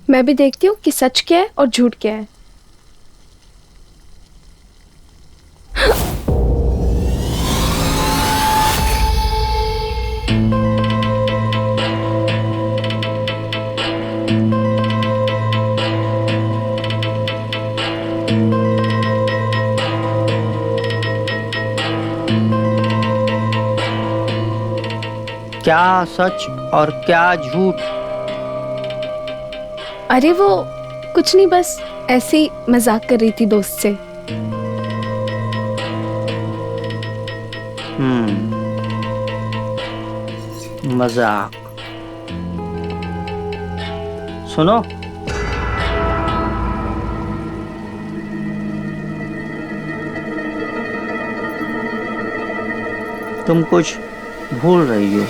मैं भी देखती हूँ कि सच क्या है और झूठ क्या है। क्या सच और क्या झूठ? अरे वो कुछ नहीं, बस ऐसे ही मजाक कर रही थी दोस्त से। मजाक। सुनो, तुम कुछ भूल रही हो।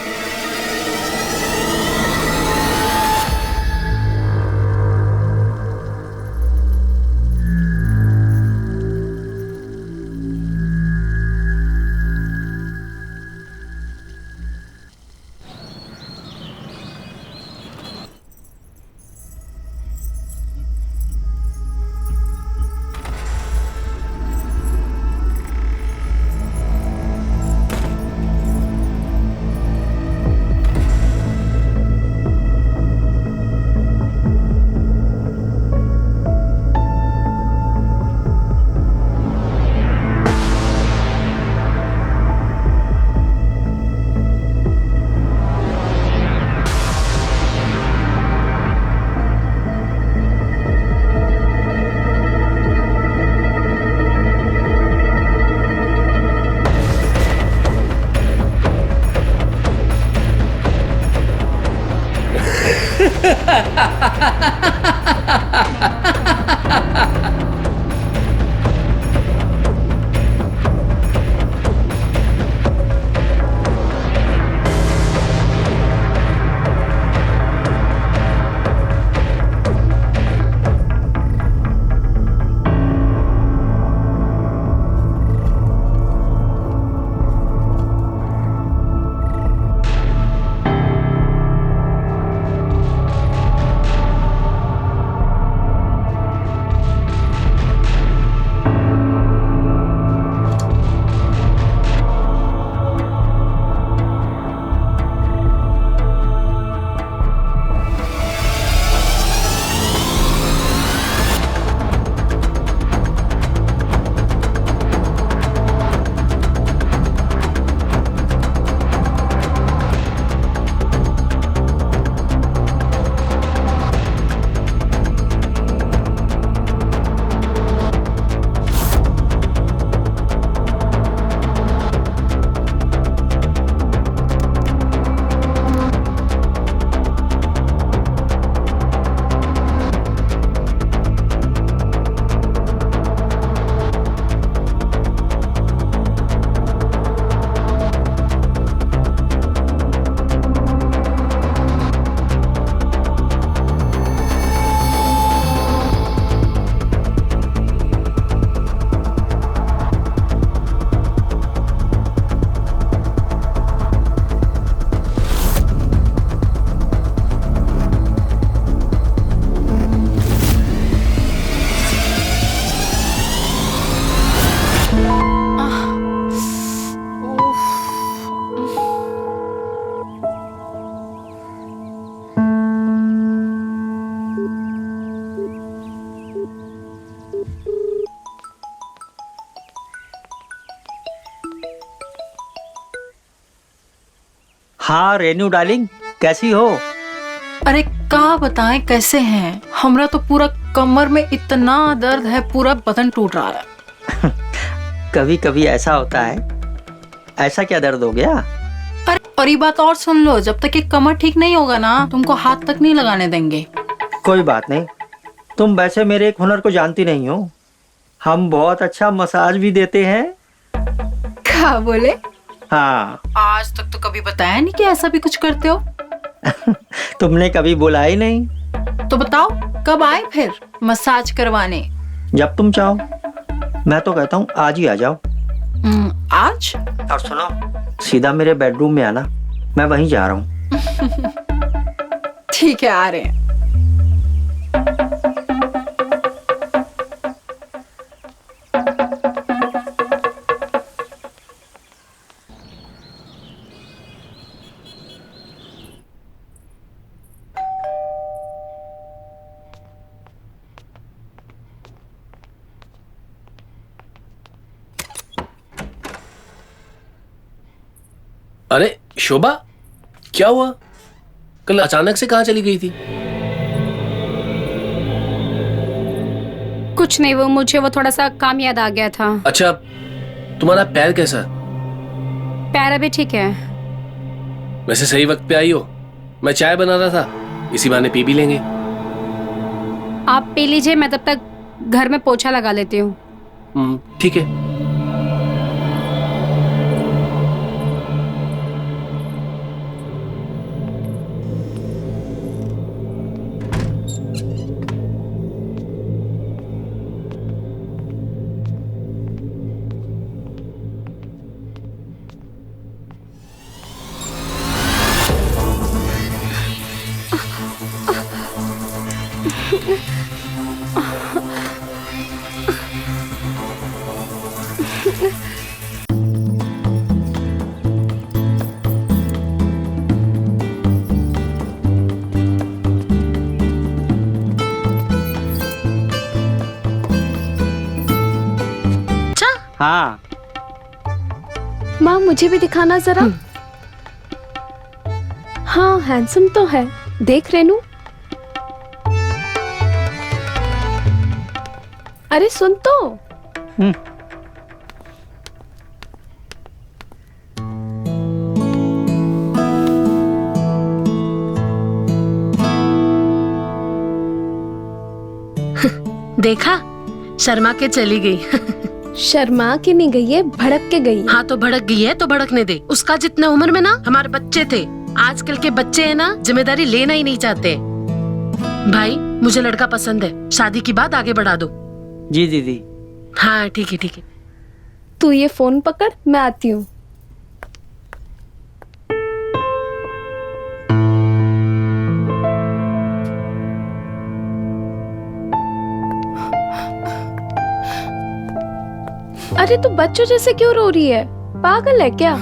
हाँ रेनू डार्लिंग, कैसी हो? अरे का बताएं कैसे हैं। हमरा तो पूरा कमर में इतना दर्द है, पूरा बदन टूट रहा है। कभी कभी ऐसा होता है। ऐसा क्या दर्द हो गया? अरे और ये बात और सुन लो, जब तक ये कमर ठीक नहीं होगा ना, तुमको हाथ तक नहीं लगाने देंगे। कोई बात नहीं, तुम वैसे मेरे एक हुनर को जानती नहीं हो। हम बहुत अच्छा मसाज भी देते हैं। क्या बोले? हाँ। आज तक तो कभी बताया नहीं कि ऐसा भी कुछ करते हो। तुमने कभी बोला ही नहीं। तो बताओ कब आए फिर मसाज करवाने? जब तुम चाहो। मैं तो कहता हूँ आज ही आ जाओ। आज? और सुनो, सीधा मेरे बेडरूम में आना, मैं वहीं जा रहा हूँ। ठीक है, आ रहे हैं। अरे शोभा, क्या हुआ? कल अचानक से कहाँ चली गई थी? कुछ नहीं, वो थोड़ा सा काम याद आ गया था। अच्छा, तुम्हारा पैर कैसा? पैर अभी ठीक है। वैसे सही वक्त पे आई हो। मैं चाय बना रहा था, इसी बहाने पी भी लेंगे। आप पी लीजिए, मैं तब तक घर में पोछा लगा लेती हूँ। ठीक है। हाँ माँ मुझे भी दिखाना जरा। हाँ हैंडसम तो है, देख रेनू। अरे सुन तो। देखा, शर्मा के चली गई। शर्मा के नहीं गई है, भड़क के गई है। हाँ तो भड़क गई है तो भड़कने दे। उसका जितने उम्र में ना हमारे बच्चे थे, आजकल के बच्चे हैं ना जिम्मेदारी लेना ही नहीं चाहते। भाई मुझे लड़का पसंद है, शादी की बात आगे बढ़ा दो। जी दीदी। हाँ ठीक है ठीक है। तू ये फोन पकड़, मैं आती हूँ। अरे तू बच्चों जैसे क्यों रो रही है? पागल है क्या?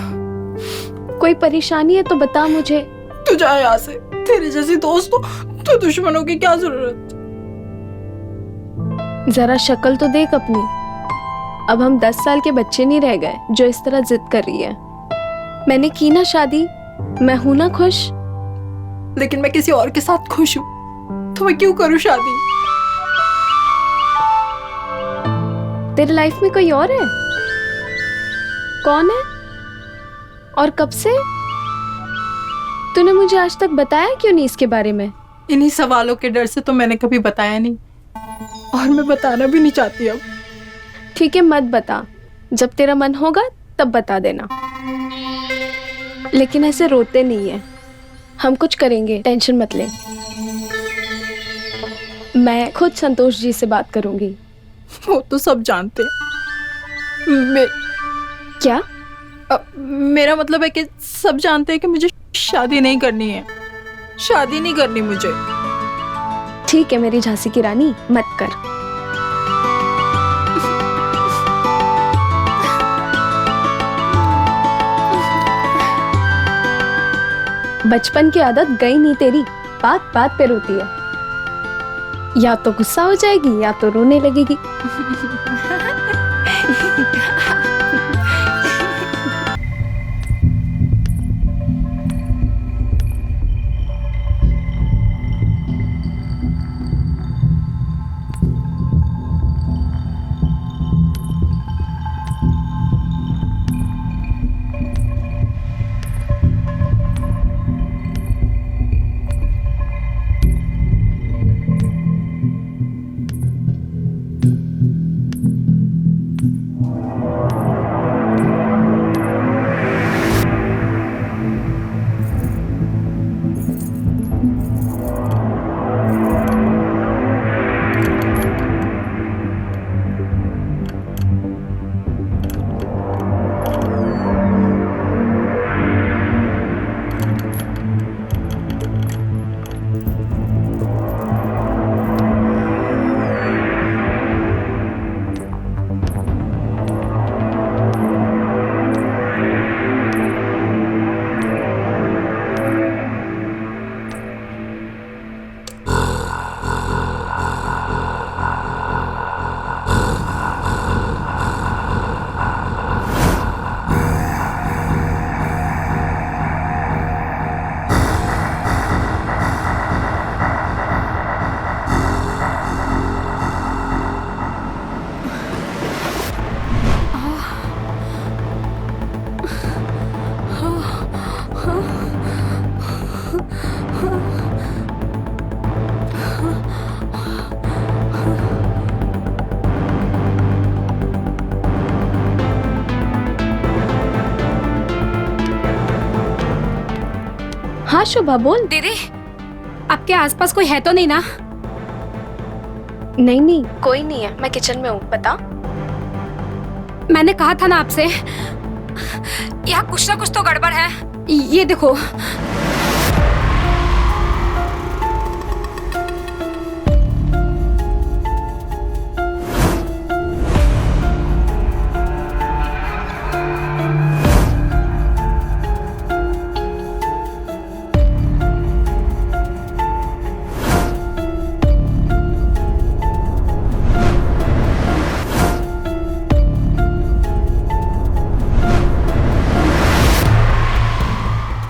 कोई परेशानी है तो बता मुझे। तू जा यहाँ से, तेरे जैसी दोस्त तो दुश्मनों की क्या जरूरत। जरा शक्ल तो देख अपनी। अब हम 10 साल के बच्चे नहीं रह गए जो इस तरह जिद कर रही है। मैंने की ना शादी, मैं हूं ना खुश। लेकिन मैं किसी और के साथ खुश हूँ, तो मैं क्यों करूँ शादी? तेरे लाइफ में कोई और है? कौन है और कब से? तूने मुझे आज तक बताया क्यों नहीं इसके बारे में? इन्हीं सवालों के डर से तो मैंने कभी बताया नहीं, और मैं बताना भी नहीं चाहती अब। ठीक है मत बता, जब तेरा मन होगा तब बता देना। लेकिन ऐसे रोते नहीं है, हम कुछ करेंगे, टेंशन मत ले। मैं खुद संतोष जी से बात करूंगी। वो तो सब जानते हैं। क्या? मेरा मतलब है कि सब जानते हैं कि मुझे शादी नहीं करनी है। शादी नहीं करनी मुझे। ठीक है मेरी झांसी की रानी, मत कर। बचपन की आदत गई नहीं तेरी, बात बात पे रोती है। या तो गुस्सा हो जाएगी या तो रोने लगेगी। हाँ शोभा बोल। दीदी, आपके आसपास कोई है तो नहीं ना? नहीं नहीं, कोई नहीं है, मैं किचन में हूँ। बता। मैंने कहा था ना आपसे, यहाँ कुछ ना कुछ तो गड़बड़ है। ये देखो।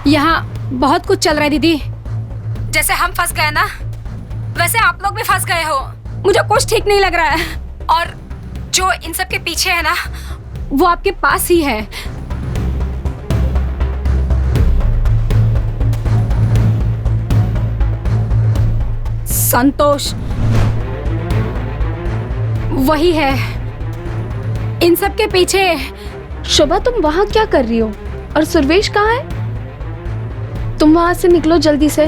यहाँ बहुत कुछ चल रहा है दीदी। जैसे हम फंस गए ना, वैसे आप लोग भी फंस गए हो। मुझे कुछ ठीक नहीं लग रहा है। और जो इन सब के पीछे है ना, वो आपके पास ही है। संतोष वही है इन सब के पीछे। शोभा तुम वहां क्या कर रही हो? और सुरवेश कहाँ है? तुम वहां से निकलो जल्दी से।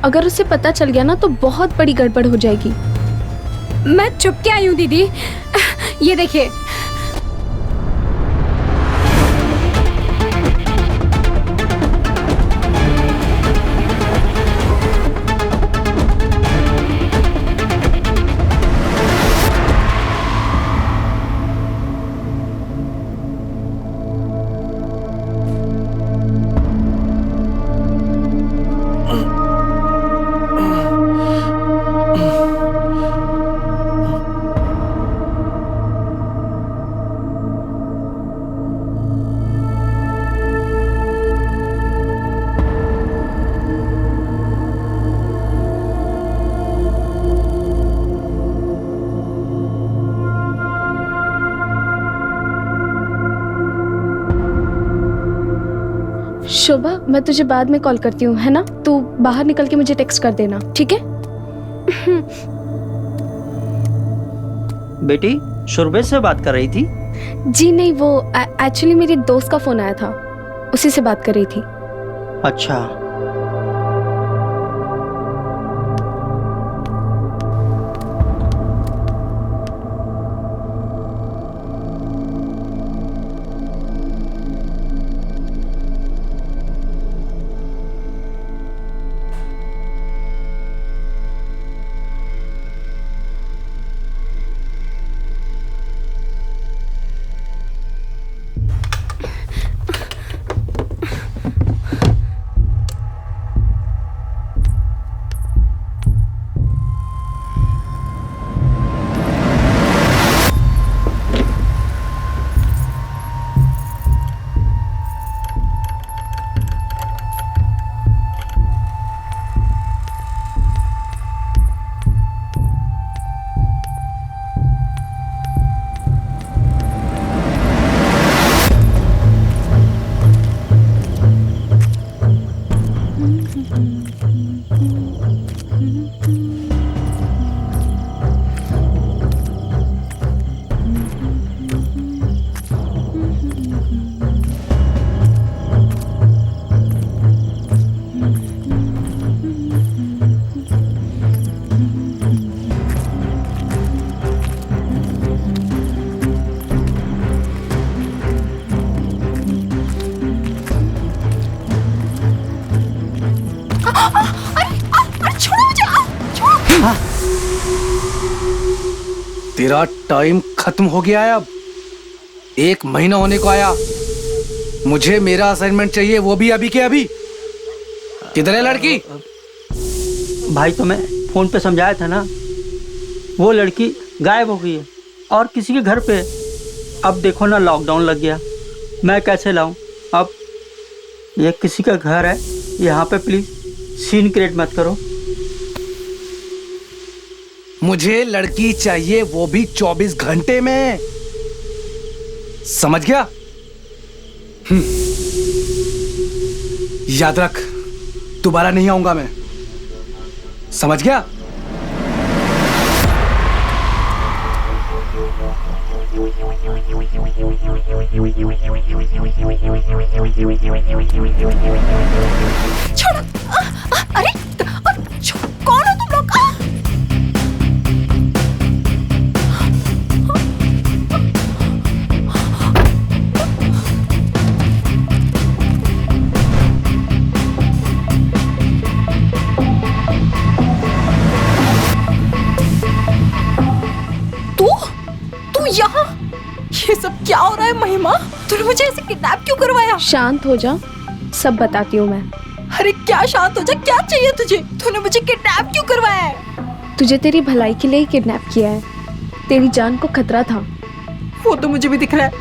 अगर उसे पता चल गया ना तो बहुत बड़ी गड़बड़ हो जाएगी। मैं चुप के आई हूँ दीदी। ये देखिए। शोभा मैं तुझे बाद में कॉल करती हूँ, है ना? तू बाहर निकल के मुझे टेक्स्ट कर देना, ठीक है? बेटी सुरभेश से बात कर रही थी? जी नहीं, वो एक्चुअली मेरी दोस्त का फोन आया था, उसी से बात कर रही थी। अच्छा। तेरा टाइम खत्म हो गया है। अब 1 महीना होने को आया। मुझे मेरा असाइनमेंट चाहिए, वो भी अभी के अभी। किधर है लड़की? भाई तो मैं फोन पे समझाया था ना, वो लड़की गायब हो गई है और किसी के घर पे। अब देखो ना, लॉकडाउन लग गया, मैं कैसे लाऊं? अब ये किसी का घर है, यहाँ पे प्लीज सीन क्रिएट मत करो। मुझे लड़की चाहिए, वो भी 24 घंटे में। समझ गया? याद रख, दोबारा नहीं आऊंगा मैं। समझ गया? छोड़ो। अरे कौन हो तुम लोग? तू यहाँ? ये सब क्या हो रहा है महिमा? तूने मुझे ऐसे किडनैप क्यों करवाया? शांत हो जा, सब बताती हूँ मैं। अरे क्या शांत हो जा, क्या चाहिए तुझे? तूने मुझे किडनैप क्यों करवाया है? तुझे तेरी भलाई के लिए ही किडनैप किया है। तेरी जान को खतरा था। वो तो मुझे भी दिख रहा है,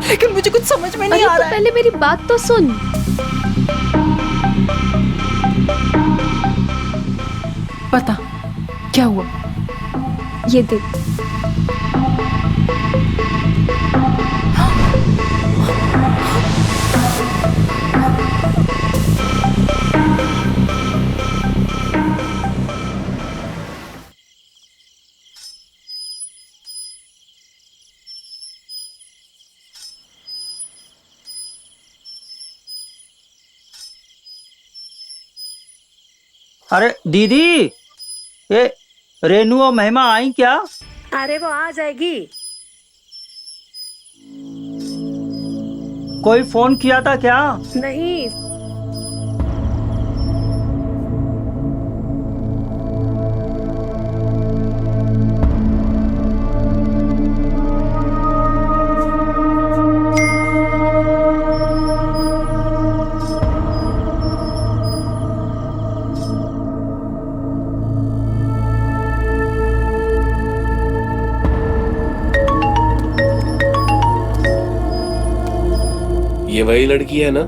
लेकिन मुझे कुछ समझ में नहीं अरे आ तो रहा है। पहले मेरी बात तो सुन। बता क्या हुआ? ये देख। अरे दीदी, ये रेनू और महिमा आई क्या? अरे वो आ जाएगी। कोई फोन किया था क्या? नहीं, ये वही लड़की है ना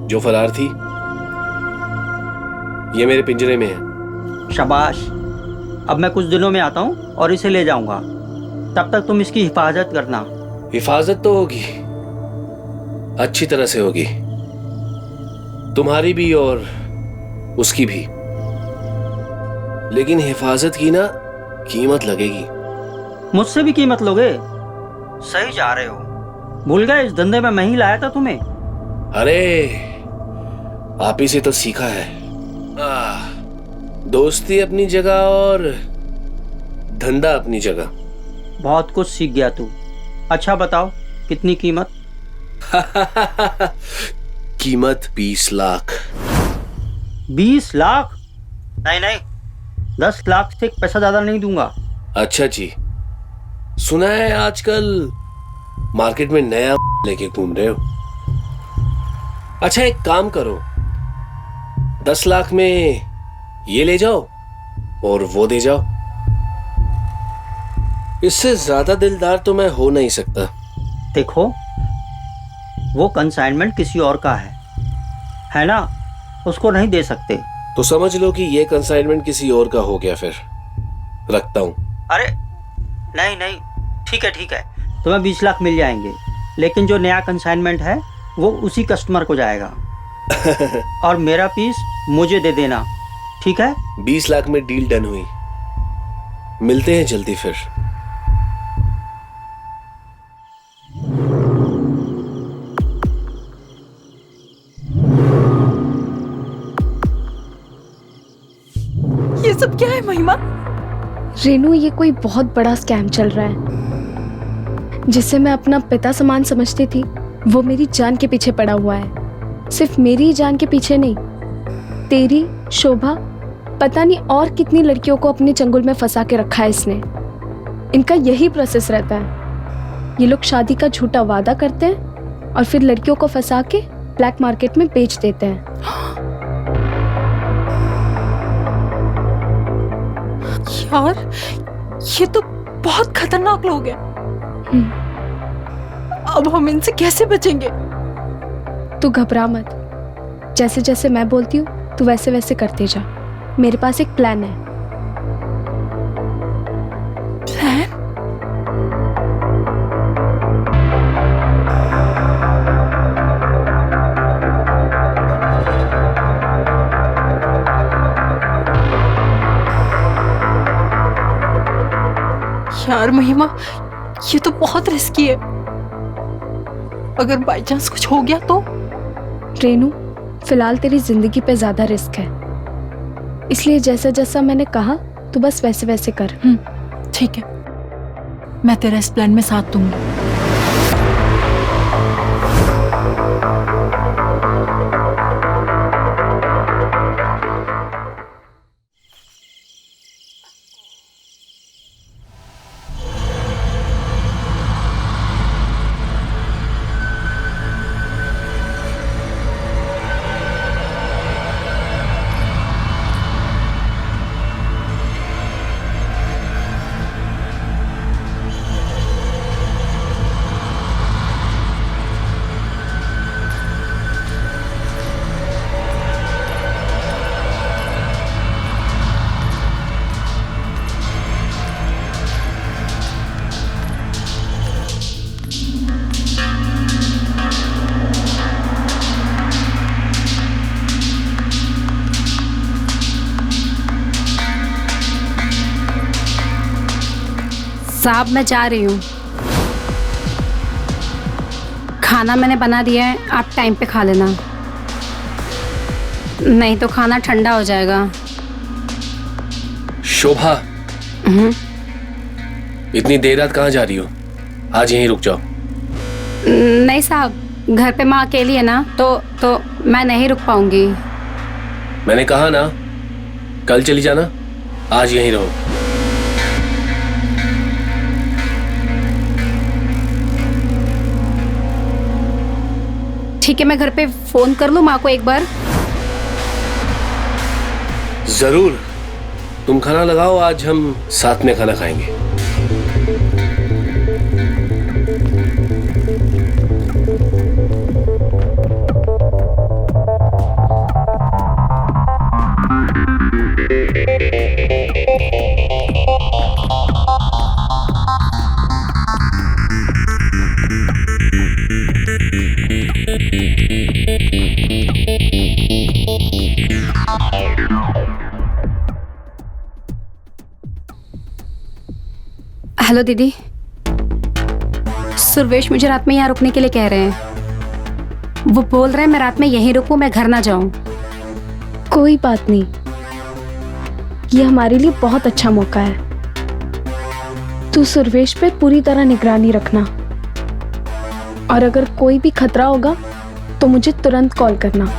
जो फरार थी? ये मेरे पिंजरे में है। शाबाश। अब मैं कुछ दिनों में आता हूँ और इसे ले जाऊंगा। तब तक तुम इसकी हिफाजत करना। हिफाजत तो होगी, अच्छी तरह से होगी, तुम्हारी भी और उसकी भी। लेकिन हिफाजत की ना कीमत लगेगी। मुझसे भी कीमत लोगे? सही जा रहे हो। भूल गए इस धंधे में मैं ही लाया था तुम्हें। अरे आप ही से तो सीखा है। दोस्ती अपनी जगह और धंधा अपनी जगह। बहुत कुछ सीख गया तू। अच्छा बताओ, कितनी कीमत? कीमत 20 लाख। 20 लाख? नहीं नहीं, 10 लाख से एक पैसा ज्यादा नहीं दूंगा। अच्छा जी, सुना है आजकल मार्केट में नया लेके घूम रहे हो। अच्छा एक काम करो, 10 लाख में ये ले जाओ और वो दे जाओ। इससे ज्यादा दिलदार तो मैं हो नहीं सकता। देखो, वो कंसाइनमेंट किसी और का है ना? उसको नहीं दे सकते। तो समझ लो कि ये कंसाइनमेंट किसी और का हो गया। फिर रखता हूं। अरे नहीं नहीं, ठीक है, तुम्हें 20 लाख मिल जाएंगे, लेकिन जो नया कंसाइनमेंट है वो उसी कस्टमर को जाएगा। और मेरा पीस मुझे दे देना, ठीक है? 20 लाख में डील डन हुई। मिलते हैं जल्दी फिर। ये सब क्या है महिमा? रेनू, ये कोई बहुत बड़ा स्कैम चल रहा है। जिसे मैं अपना पिता समान समझती थी, वो मेरी जान के पीछे पड़ा हुआ है। सिर्फ मेरी जान के पीछे नहीं, तेरी, शोभा, पता नहीं और कितनी लड़कियों को अपने चंगुल में फंसा के रखा है इसने। इनका यही प्रोसेस रहता है। ये लोग शादी का झूठा वादा करते हैं और फिर लड़कियों को फंसा के ब्लैक मार्केट में बेच देते हैं। यार, ये तो बहुत खतरनाक लोग हैं। अब हम इनसे कैसे बचेंगे? तू घबरा मत। जैसे जैसे मैं बोलती हूँ तू वैसे वैसे करते जा। मेरे पास एक प्लान है। प्लान? यार महिमा, ये तो बहुत रिस्की है। अगर बाई चांस कुछ हो गया तो? रेनू, फिलहाल तेरी जिंदगी पे ज्यादा रिस्क है, इसलिए जैसा जैसा मैंने कहा तो बस वैसे वैसे कर। ठीक है, मैं तेरा इस प्लान में साथ दूंगी। साहब मैं जा रही हूँ, खाना मैंने बना दिया है, आप टाइम पे खा लेना, नहीं तो खाना ठंडा हो जाएगा। शोभा, इतनी देर रात कहाँ जा रही हो? आज यहीं रुक जाओ। नहीं साहब, घर पे माँ अकेली है ना, तो मैं नहीं रुक पाऊंगी। मैंने कहा ना, कल चली जाना, आज यहीं रहो। ठीक है, मैं घर पे फोन कर लूँ माँ को एक बार? जरूर, तुम खाना लगाओ, आज हम साथ में खाना खाएंगे। हेलो दीदी, सुरवेश मुझे रात में यहाँ रुकने के लिए कह रहे हैं। वो बोल रहे हैं मैं रात में यहीं रुकूं, मैं घर ना जाऊं। कोई बात नहीं, ये हमारे लिए बहुत अच्छा मौका है। तू सुरवेश पे पूरी तरह निगरानी रखना, और अगर कोई भी खतरा होगा तो मुझे तुरंत कॉल करना।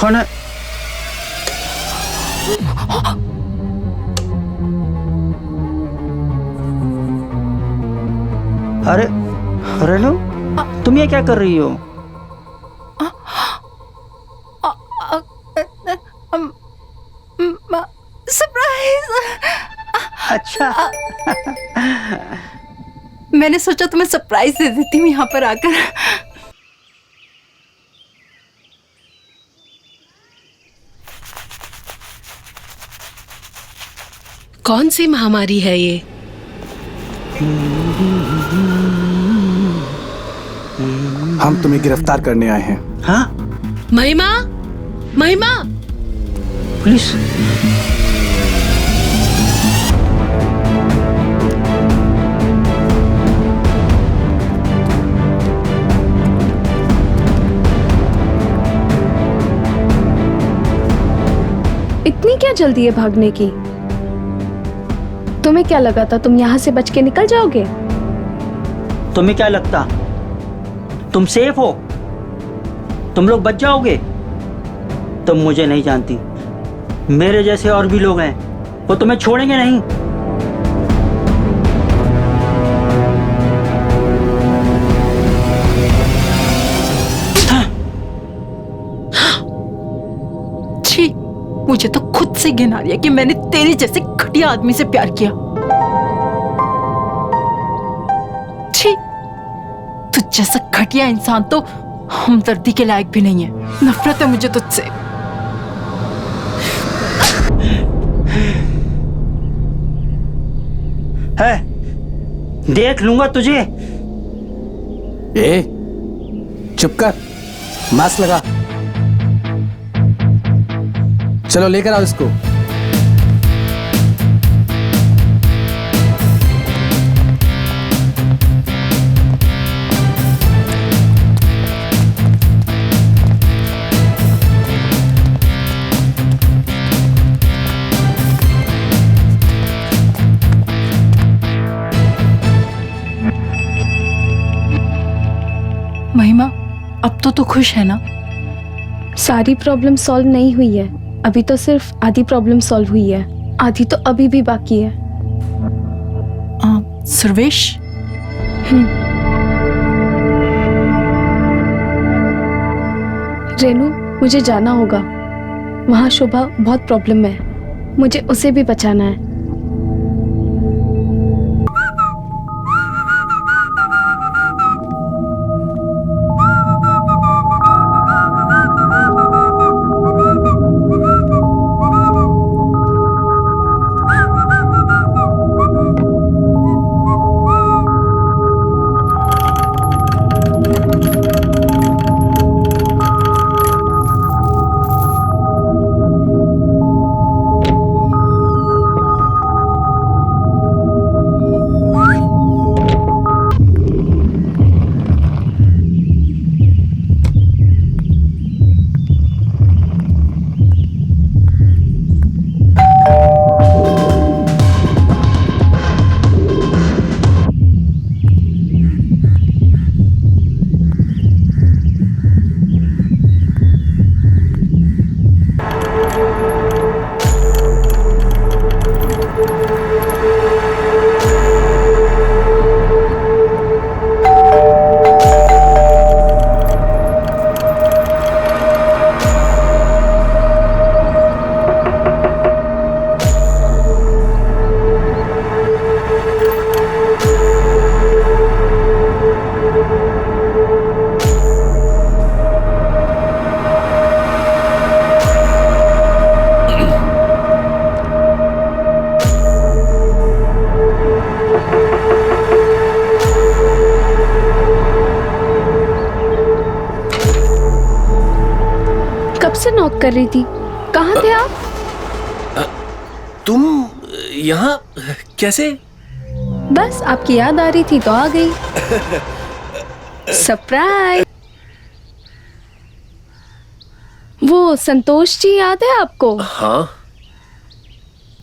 कौन है? अरे रेनू, तुम ये क्या कर रही हो? सरप्राइज। अच्छा। मैंने सोचा तुम्हें सरप्राइज दे देती हूँ यहाँ पर आकर। कौन सी महामारी है ये? हम तुम्हें गिरफ्तार करने आए हैं। हाँ? महिमा, महिमा, पुलिस? इतनी क्या जल्दी है भागने की? तुम्हें क्या लगा था तुम यहाँ से बच के निकल जाओगे? तुम्हें क्या लगता तुम सेफ हो? तुम लोग बच जाओगे? तुम मुझे नहीं जानती, मेरे जैसे और भी लोग हैं, वो तुम्हें छोड़ेंगे नहीं। छी, मुझे तो खुद से घिन आ रही है कि मैंने तेरे जैसे घटिया आदमी से प्यार किया। छी, तुझ जैसा घटिया इंसान तो हमदर्दी के लायक भी नहीं है। नफरत है मुझे तुझसे। है, देख लूंगा तुझे। ए, चुप कर, मास्क लगा। चलो लेकर आओ इसको। महिमा, अब तो खुश है ना? सारी प्रॉब्लम सॉल्व नहीं हुई है, अभी तो सिर्फ आधी प्रॉब्लम सॉल्व हुई है, आधी तो अभी भी बाकी है। सर्वेश, रेनू, मुझे जाना होगा। वहाँ शोभा बहुत प्रॉब्लम में है, मुझे उसे भी बचाना है। से नॉक कर रही थी, कहाँ थे आप? तुम यहाँ कैसे? बस आपकी याद आ रही थी तो आ गई। सरप्राइज। वो संतोष जी याद है आपको? हाँ।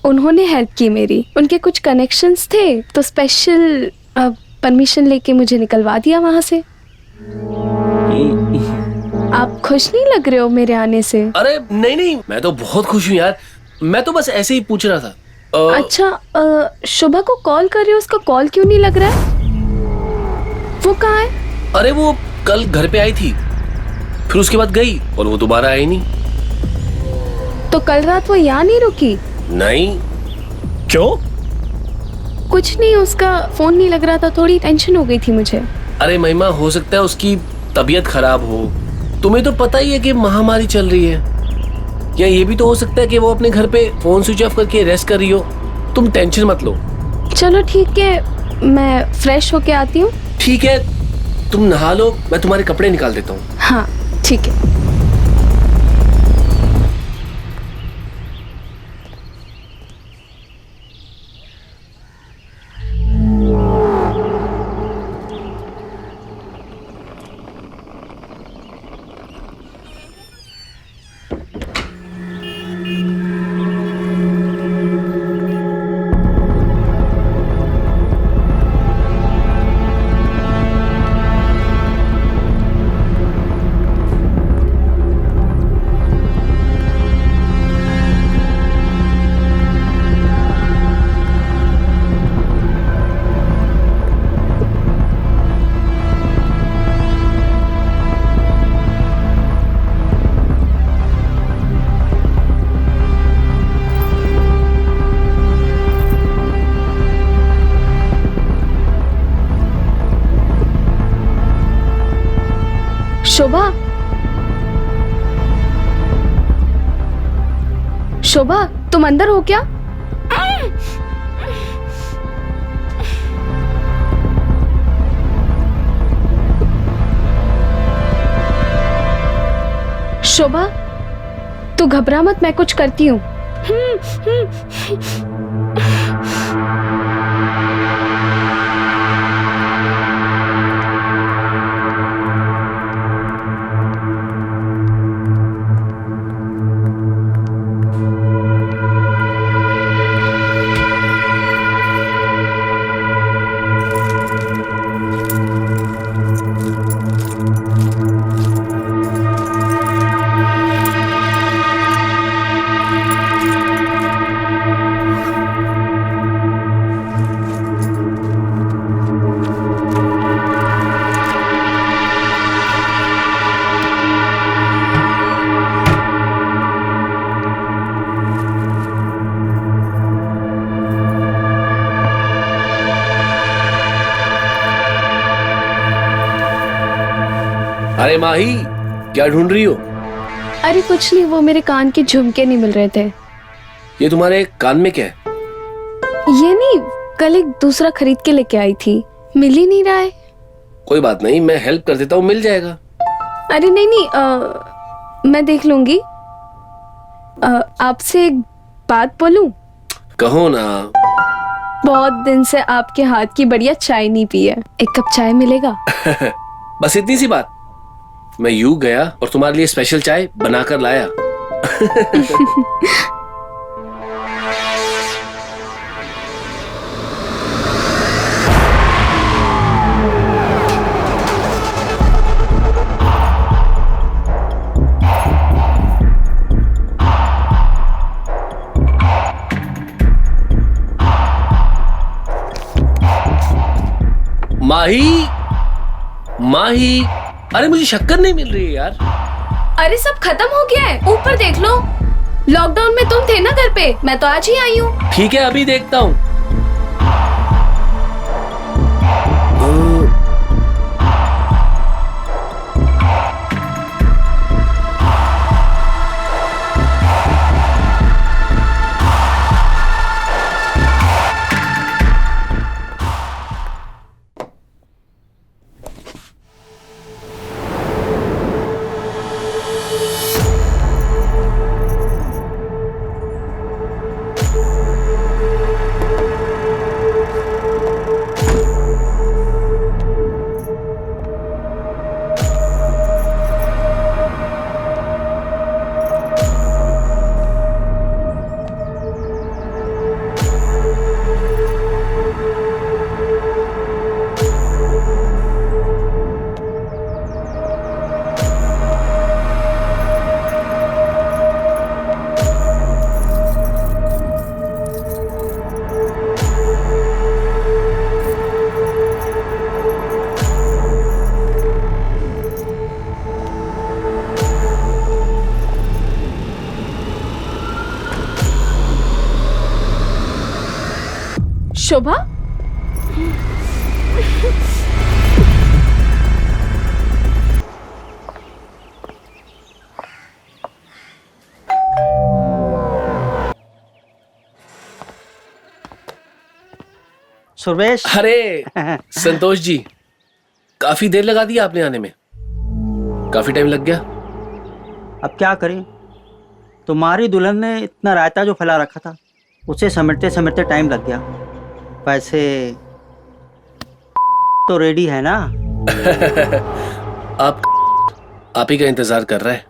उन्होंने हेल्प की मेरी, उनके कुछ कनेक्शंस थे तो स्पेशल परमिशन लेके मुझे निकलवा दिया वहां से। आप खुश नहीं लग रहे हो मेरे आने से। अरे नहीं नहीं, मैं तो बहुत खुश हूँ यार। मैं तो बस ऐसे ही पूछ रहा था। अच्छा, शुभा को कॉल कर रहे हो, उसका कॉल क्यों नहीं लग रहा है? वो कहाँ है? अरे वो कल घर पे आई थी, फिर उसके बाद गई और वो दोबारा आई नहीं। तो कल रात वो यहाँ नहीं रुकी? नहीं। क्यों? कुछ नहीं, उसका फोन नहीं लग रहा था, थोड़ी टेंशन हो गई थी मुझे। अरे महिमा, हो सकता है उसकी तबीयत खराब हो। तुम्हें तो पता ही है कि महामारी चल रही है। या ये भी तो हो सकता है कि वो अपने घर पे फोन स्विच ऑफ करके रेस्ट कर रही हो। तुम टेंशन मत लो। चलो ठीक है, मैं फ्रेश होके आती हूँ। ठीक है, तुम नहा लो, मैं तुम्हारे कपड़े निकाल देता हूँ। हाँ ठीक है। शोभा, शोभा तुम अंदर हो क्या? शोभा तू घबरा मत, मैं कुछ करती हूँ। अरे माही, क्या ढूंढ रही हो? अरे कुछ नहीं, वो मेरे कान के झुमके नहीं मिल रहे थे। ये तुम्हारे कान में क्या है? ये नहीं, कल एक दूसरा खरीद के लेके आई थी, मिल ही नहीं रहा है। कोई बात नहीं, मैं हेल्प कर देता हूँ, मिल जाएगा। अरे नहीं नहीं, मैं देख लूंगी। आपसे एक बात बोलूं? कहो ना। बहुत दिन से आपके हाथ की बढ़िया चाय नहीं पी है, एक कप चाय मिलेगा? बस इतनी सी बात। मैं यूं गया और तुम्हारे लिए स्पेशल चाय बनाकर लाया। माही, माही, अरे मुझे शक्कर नहीं मिल रही है यार। अरे सब खत्म हो गया है, ऊपर देख लो। लॉकडाउन में तुम थे ना घर पे, मैं तो आज ही आई हूँ। ठीक है, अभी देखता हूँ। शोभा, सुरेश। अरे संतोष जी, काफी देर लगा दी आपने आने में, काफी टाइम लग गया। अब क्या करें, तुम्हारी दुल्हन ने इतना रायता जो फैला रखा था उसे समेटते समेटते टाइम लग गया। वैसे तो रेडी है ना? आप ही का इंतजार कर रहा है।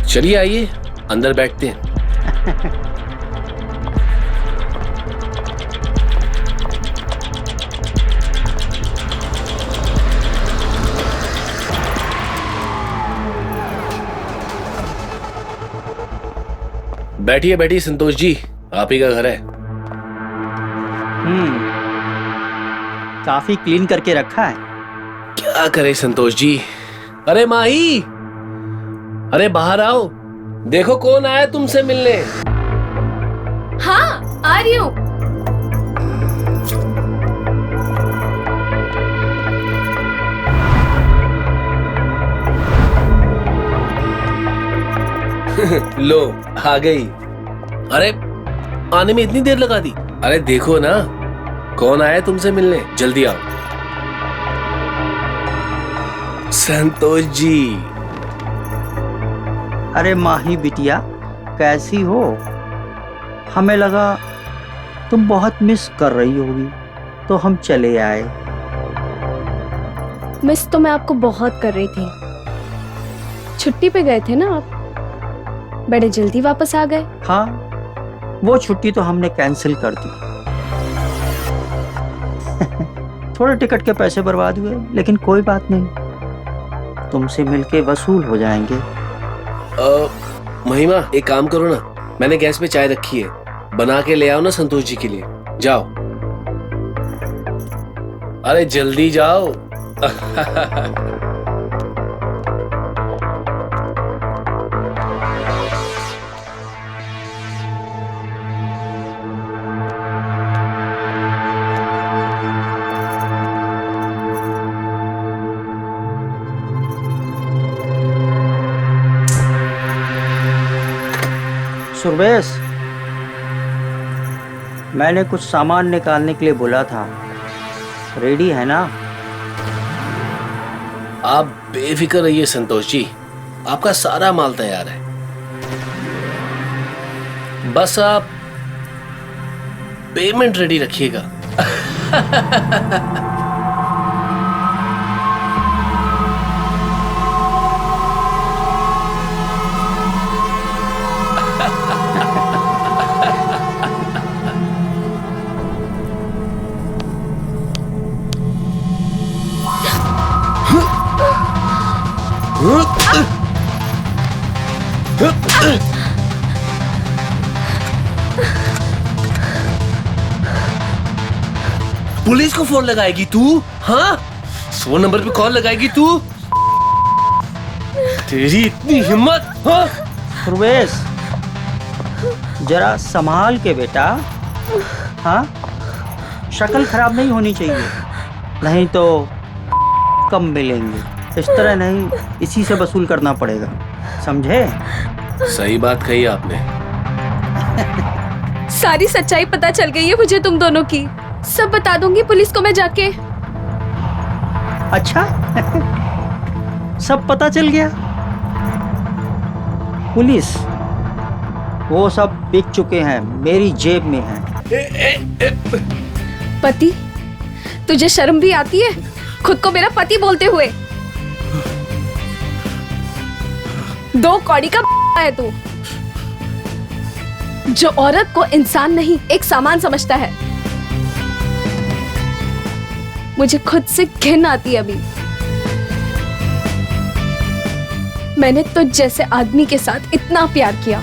चलिए आइए, अंदर बैठते हैं। बैठिए बैठिए संतोष जी, आप ही का घर है। काफी क्लीन करके रखा है। क्या करे संतोष जी। अरे माही, अरे बाहर आओ, देखो कौन आया तुमसे मिलने। हाँ आ रही हूँ। लो आ गई। अरे आने में इतनी देर लगा दी। अरे देखो ना कौन आया तुमसे मिलने, जल्दी आओ। संतोष जी। अरे माही बिटिया, कैसी हो? हमें लगा तुम बहुत मिस कर रही होगी तो हम चले आए। मिस तो मैं आपको बहुत कर रही थी। छुट्टी पे गए थे ना आप, बड़े जल्दी वापस आ गए। हाँ, वो छुट्टी तो हमने कैंसिल कर दी। थोड़े टिकट के पैसे बर्बाद हुए, लेकिन कोई बात नहीं, तुमसे मिलके वसूल हो जाएंगे। महिमा एक काम करो ना, मैंने गैस पे चाय रखी है, बना के ले आओ ना संतोष जी के लिए। जाओ, अरे जल्दी जाओ। सुरवेश, मैंने कुछ सामान निकालने के लिए बोला था, रेडी है ना? आप बेफिक्र रहिए संतोष जी, आपका सारा माल तैयार है। बस आप पेमेंट रेडी रखिएगा। पुलिस को फोन लगाएगी तू? हाँ, 100 नंबर पे कॉल लगाएगी तू? तेरी इतनी हिम्मत? हाँ? सुरवेश, जरा संभाल के बेटा। हाँ, शक्ल खराब नहीं होनी चाहिए, नहीं तो कम मिलेंगे। इस तरह नहीं, इसी से वसूल करना पड़ेगा, समझे? सही बात कही आपने। सारी सच्चाई पता चल गई है मुझे तुम दोनों की। सब बता दूंगी पुलिस को मैं जाके। अच्छा, सब पता चल गया? पुलिस वो सब बिक चुके हैं, मेरी जेब में है। पति? तुझे शर्म भी आती है खुद को मेरा पति बोलते हुए? 2 कौड़ी का है तू, जो औरत को इंसान नहीं एक सामान समझता है। मुझे खुद से घिन आती है अभी। मैंने तो जैसे आदमी के साथ इतना प्यार किया,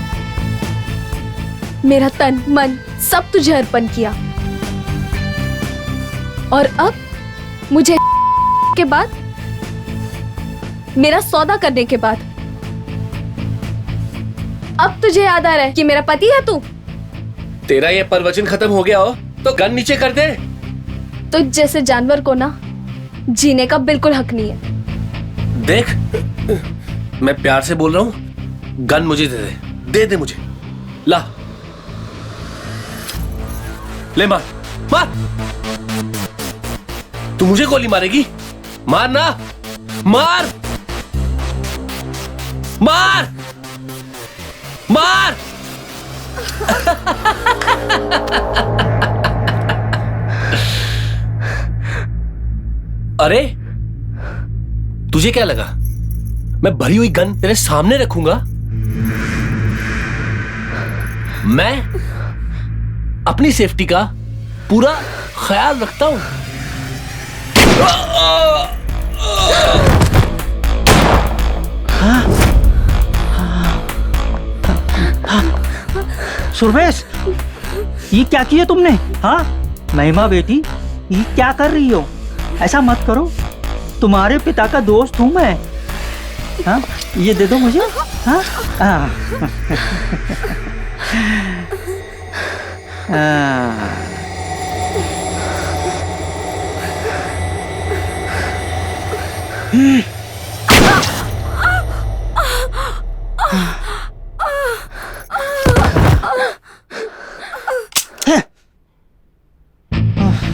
मेरा तन मन सब तुझे अर्पण किया, और अब मुझे के बाद, मेरा सौदा करने के बाद, अब तुझे याद आ रहा है कि मेरा पति है तू? तेरा ये प्रवचन खत्म हो गया हो तो गन नीचे कर दे। तो जैसे जानवर को ना जीने का बिल्कुल हक नहीं है। देख, मैं प्यार से बोल रहा हूं, गन मुझे दे दे मुझे। ला, ले मार मार। तू मुझे गोली मारेगी? मार ना, मार मार मार। अरे तुझे क्या लगा मैं भरी हुई गन तेरे सामने रखूंगा? मैं अपनी सेफ्टी का पूरा ख्याल रखता हूं। सुरवेश, ये क्या किया तुमने? हाँ महिमा बेटी, ये क्या कर रही हो? ऐसा मत करो, तुम्हारे पिता का दोस्त हूं मैं। हाँ ये दे दो मुझे। हाँ हाँ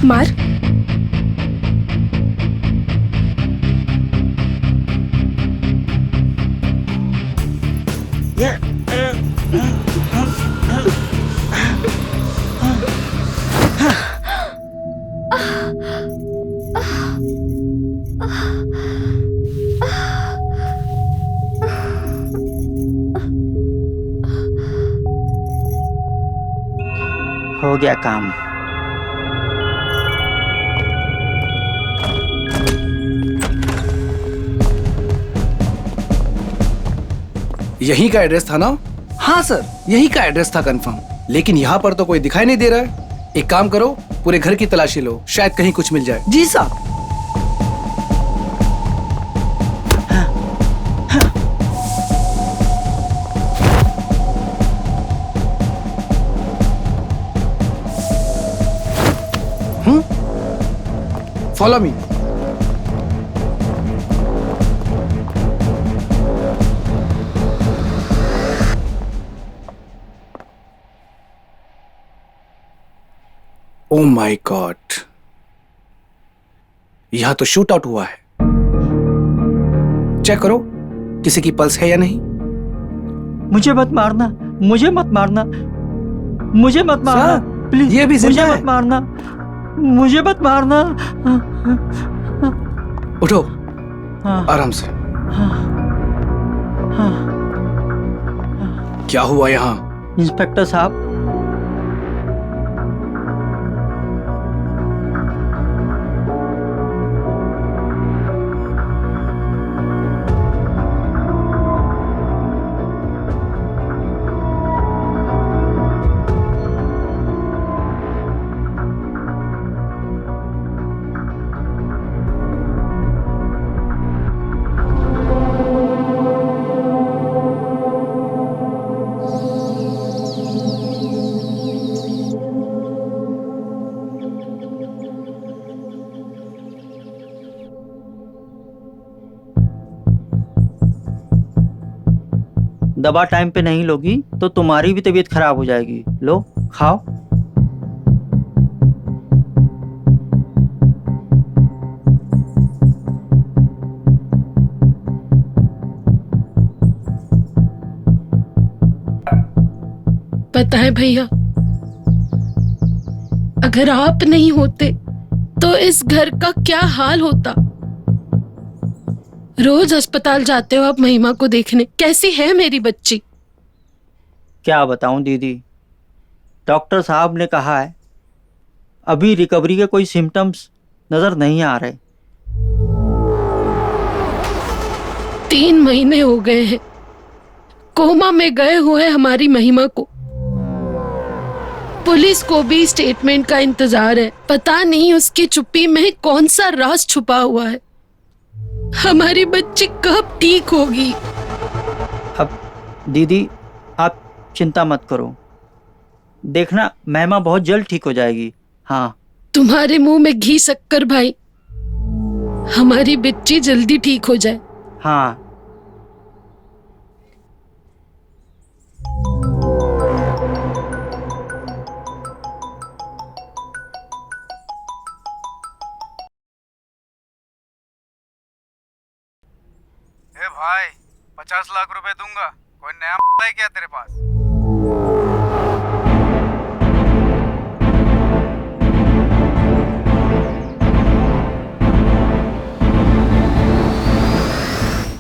मार। हो गया काम। यही का एड्रेस था ना? हाँ सर, यही का एड्रेस था कंफर्म, लेकिन यहाँ पर तो कोई दिखाई नहीं दे रहा है। एक काम करो, पूरे घर की तलाशी लो, शायद कहीं कुछ मिल जाए। जी साहब। Follow me. Oh my God, यहां तो शूट आउट हुआ है। चेक करो किसी की पल्स है या नहीं। मुझे मत मारना, मुझे मत मारना, मुझे मत मारना प्लीज। ये भी जिंदा मुझे है। मत मारना, मुझे मत मारना। उठो हाँ, आराम से। हाँ, हाँ। क्या हुआ यहाँ? इंस्पेक्टर साहब, दवा टाइम पे नहीं लोगी तो तुम्हारी भी तबीयत खराब हो जाएगी। लो खाओ। पता है भैया, अगर आप नहीं होते तो इस घर का क्या हाल होता। रोज अस्पताल जाते हो आप महिमा को देखने, कैसी है मेरी बच्ची? क्या बताऊं दीदी, डॉक्टर साहब ने कहा है अभी रिकवरी के कोई सिम्टम्स नजर नहीं आ रहे। 3 महीने हो गए हैं कोमा में गए हुए हमारी महिमा को। पुलिस को भी स्टेटमेंट का इंतजार है। पता नहीं उसकी चुप्पी में कौन सा राज छुपा हुआ है। हमारी बच्ची कब ठीक होगी? अब दीदी आप चिंता मत करो, देखना महिमा बहुत जल्द ठीक हो जाएगी। हाँ तुम्हारे मुंह में घी शक्कर भाई, हमारी बच्ची जल्दी ठीक हो जाए। हाँ। ए भाई 50 लाख रुपए दूंगा, कोई नया है क्या तेरे पास?